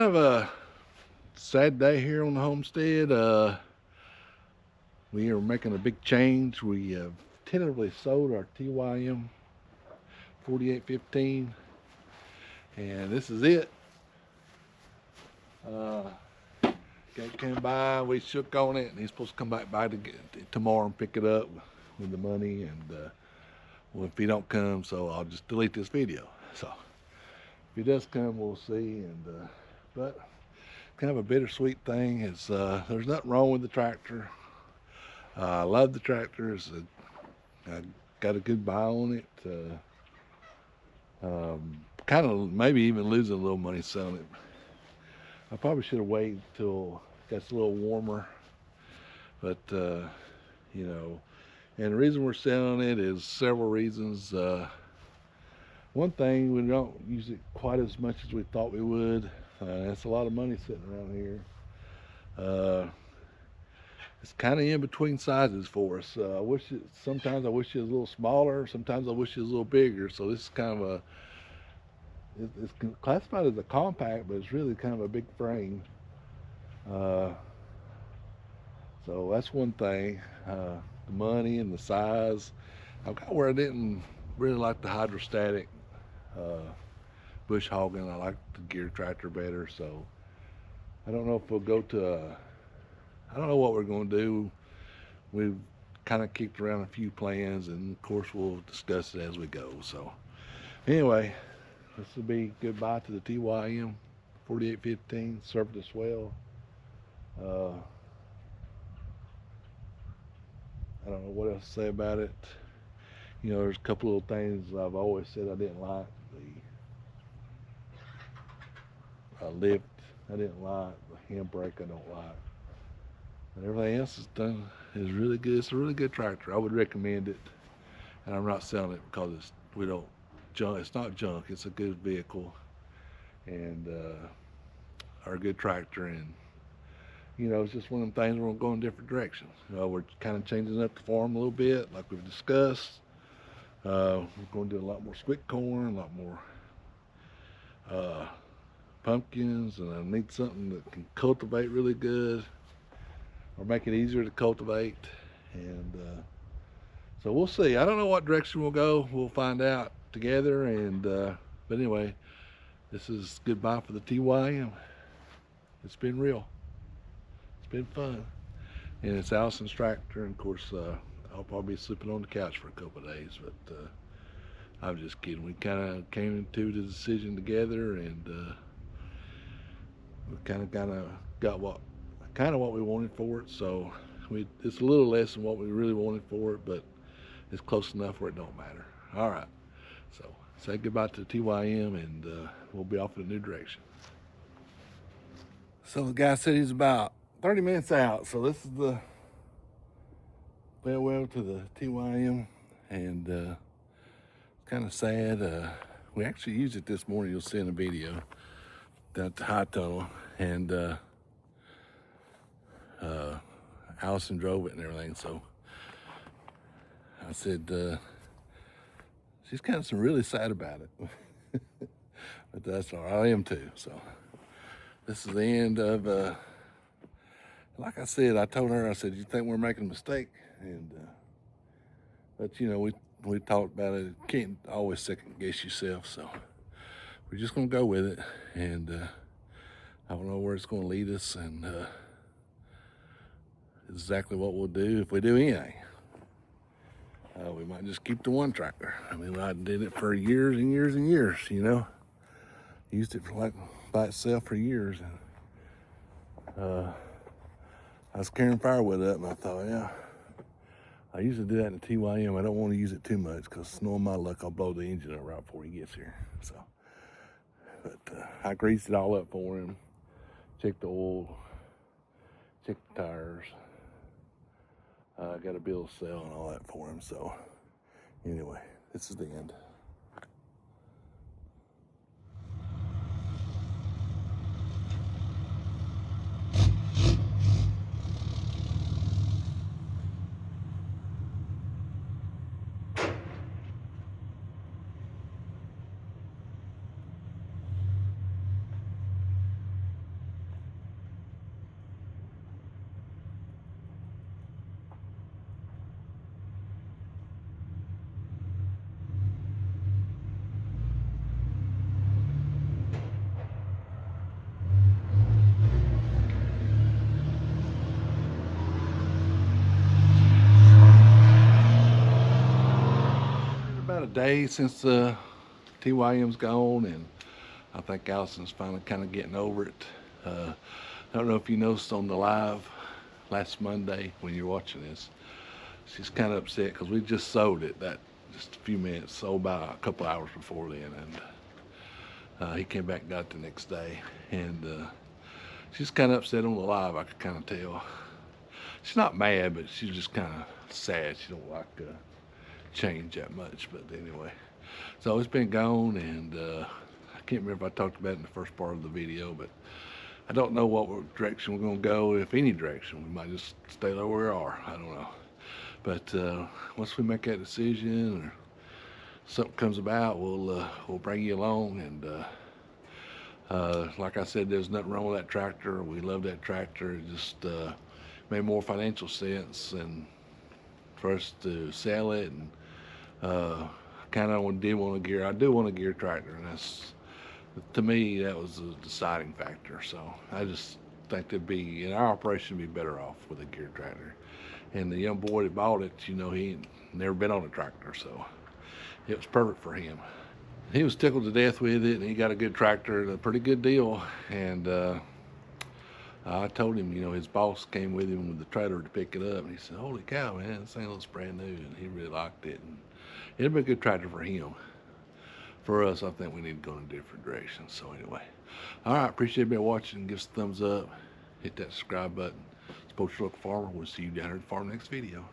Kind of a sad day here on the homestead. We are making a big change. We have tentatively sold our TYM 4815, and this is it. Uh, Guy came by, we shook on it, and he's supposed to come back by tomorrow and pick it up with the money. And well, if he don't come, so I'll just delete this video. So if he does come, we'll see. But kind of a bittersweet thing is there's nothing wrong with the tractor. I love the tractor. I got a good buy on it. Kind of maybe even losing a little money selling it. I probably should have waited till it gets a little warmer. But you know, and the reason we're selling it is several reasons. One thing, we don't use it quite as much as we thought we would. That's a lot of money sitting around here. It's kind of in between sizes for us. Sometimes I wish it was a little smaller. Sometimes I wish it was a little bigger. So this is kind of it's classified as a compact, but it's really kind of a big frame. Uh, so that's one thing. The money and the size. I got where I didn't really like the hydrostatic uh, bush hogging. I like the gear tractor better. So I don't know if we'll go to I don't know what we're going to do. We've kind of kicked around a few plans, and of course we'll discuss it as we go. So anyway, this will be goodbye to the TYM 4815. Served us well. I don't know what else to say about it. You know, there's a couple little things I've always said I didn't like. The lift I didn't like. The handbrake I don't like. But everything else is really good. It's a really good tractor. I would recommend it. And I'm not selling it because we don't junk. It's not junk. It's a good vehicle and or a good tractor. And you know, it's just one of them things we're going to go in different directions. You know, we're kind of changing up the farm a little bit, like we've discussed. We're going to do a lot more sweet corn, a lot more uh, pumpkins, and I need something that can cultivate really good or make it easier to cultivate. And so we'll see. I don't know what direction we'll go. We'll find out together. And but anyway, this is goodbye for the TYM. It's been real. It's been fun. And it's Allison's tractor. And of course, I'll probably be sleeping on the couch for a couple of days. But I'm just kidding. We kind of came into the decision together, and we kind of got what we wanted for it. So it's a little less than what we really wanted for it, but it's close enough where it don't matter. All right. So say goodbye to the TYM, and we'll be off in a new direction. So the guy said he's about 30 minutes out. So this is the farewell to the TYM, and it's kind of sad. We actually used it this morning. You'll see in the video down at the high tunnel, and Allison drove it and everything. So I said she's kind of really sad about it, but that's all right. I am too. So this is the end of. Like I said, I told her. I said, "You think we're making a mistake?" And but you know, we talked about it. You can't always second guess yourself. So we're just gonna go with it, and I don't know where it's gonna lead us, and exactly what we'll do if we do anything. We might just keep the one tractor. I mean, I did it for years and years and years. You know, used it for like by itself for years, and I was carrying firewood up, and I thought, yeah, I usually do that in the TYM. I don't want to use it too much because, knowing my luck, I'll blow the engine up right before he gets here. So, but I greased it all up for him, checked the oil, checked the tires. I got a bill of sale and all that for him. So, anyway, this is the end. day since TYM's gone, and I think Allison's finally kind of getting over it. I don't know if you noticed on the live last Monday when you're watching this, she's kind of upset because we just sold it that just a few minutes, sold by a couple hours before then, and he came back and got it the next day, and she's kind of upset on the live. I could kind of tell. She's not mad, but she's just kind of sad. She don't like change that much. But anyway, so it's been gone, and I can't remember if I talked about it in the first part of the video, but I don't know what direction we're going to go, if any direction. We might just stay there where we are. I don't know. But once we make that decision or something comes about, we'll bring you along. And like I said, there's nothing wrong with that tractor. We love that tractor. It just made more financial sense and for us to sell it. And kind of did want a gear. I do want a gear tractor, and that's, to me, that was a deciding factor. So I just think that'd be, in our operation, be better off with a gear tractor. And the young boy that bought it, you know, he never been on a tractor, so it was perfect for him. He was tickled to death with it, and he got a good tractor, a pretty good deal. And I told him, you know, his boss came with him with the trailer to pick it up, and he said, "Holy cow, man, this thing looks brand new," and he really liked it. And it'd be a good tractor for him. For us, I think we need to go in a different direction. So anyway, all right, appreciate you watching. Give us a thumbs up, hit that subscribe button. Support your local farmer. We'll see you down here at the farm next video.